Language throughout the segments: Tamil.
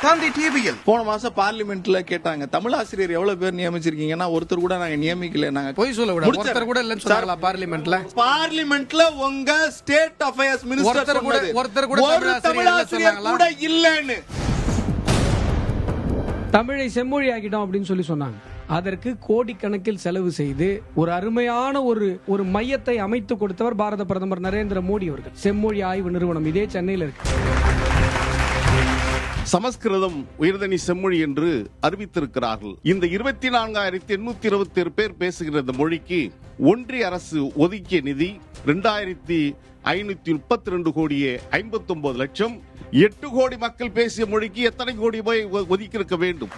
காந்தி டிவியில் போன மாசம் பார்லிமெண்ட்ல கேட்டாங்க, தமிழ் ஆசிரியர் எவ்வளவு பேர் நியமிச்சிருக்கீங்கன்னா ஒருத்தர் கூட நாங்க நியமிக்கல. நாங்க போய் சொல்ல விட ஒருத்தர் கூட இல்லன்னு சொன்னாங்களா பார்லிமெண்ட்ல உங்க ஸ்டேட் அஃபேர்ஸ் மினிஸ்டர் ஒருத்தர் கூட தமிழ் ஆசிரியர் கூட இல்லன்னு. தமிழை செம்மொழி ஆக்கிட்டோம் அப்படின்னு சொல்லி சொன்னாங்க. அதற்கு கோடிக்கணக்கில் செலவு செய்து ஒரு அருமையான ஒரு மையத்தை அமைத்து கொடுத்தவர் பாரத பிரதமர் நரேந்திர மோடி அவர்கள். செம்மொழி ஆய்வு நிறுவனம் இதே சென்னையில் இருக்கு. சமஸ்கிருதம் உயர்தனி செம்மொழி என்று அறிவித்திருக்கிறார்கள். இந்த 24,827 பேர் பேசுகிற இந்த மொழிக்கு ஒன்றிய அரசு ஒதுக்கிய நிதி 2,532 கோடியே 59 லட்சம். 8 கோடி மக்கள் பேசிய மொழிக்கு எத்தனை கோடி போய் ஒதுக்கி இருக்க வேண்டும்?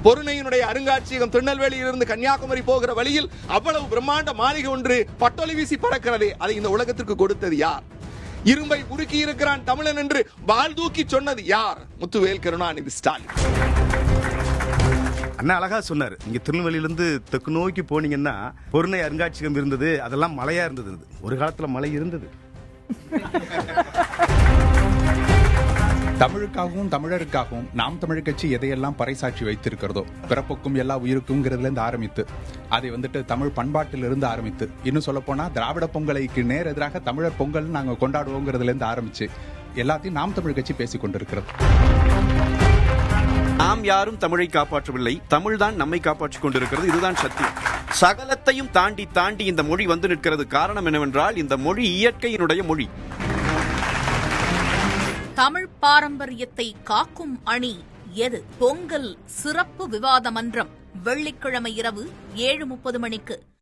பொருணையினுடைய அருங்காட்சியகம் திருநெல்வேலியிலிருந்து கன்னியாகுமரி போகிற வழியில் அவ்வளவு பிரம்மாண்ட மாளிகை ஒன்று பட்டொலி வீசி பறக்கிறது. அதை இந்த உலகத்திற்கு கொடுத்தது யார்? இரும்பை உருக்கி இருக்கிறான் தமிழன் என்று வால் தூக்கி சொன்னது யார்? முத்துவேல் கருணாநிதி ஸ்டாலின். அண்ணா அழகா சொன்னார். நீங்க திருநெல்வேலியிலிருந்து தெற்கு நோக்கி போனீங்கன்னா பொருணை அருங்காட்சியகம் இருந்தது. அதெல்லாம் மலையா இருந்தது. ஒரு காலத்துல மலை இருந்தது. தமிழுக்காகவும் தமிழருக்காகவும் நாம் தமிழ் கட்சி எதையெல்லாம் பறைசாட்சி வைத்திருக்கிறதோ, பிறப்புக்கும் எல்லா உயிருக்கும்ங்கிறதுல இருந்து ஆரம்பித்து, அதை தமிழ் பண்பாட்டிலிருந்து ஆரம்பித்து, இன்னும் சொல்ல போனா திராவிட பொங்கலுக்கு நேர் எதிராக தமிழர் பொங்கல் நாங்க கொண்டாடுவோங்கிறதுல இருந்து ஆரம்பிச்சு எல்லாத்தையும் நாம் தமிழ் கட்சி பேசிக் கொண்டிருக்கிறது. நாம் யாரும் தமிழை காப்பாற்றவில்லை, தமிழ் தான் நம்மை காப்பாற்றிக் கொண்டிருக்கிறது. இதுதான் சத்தியம். சகலத்தையும் தாண்டி தாண்டி இந்த மொழி வந்து நிற்கிறது. காரணம் என்னவென்றால் இந்த மொழி இயற்கையினுடைய மொழி. தமிழ் பாரம்பரியத்தை காக்கும் அணி எது? பொங்கல் சிறப்பு விவாத மன்றம் வெள்ளிக்கிழமை இரவு 7:30 மணிக்கு.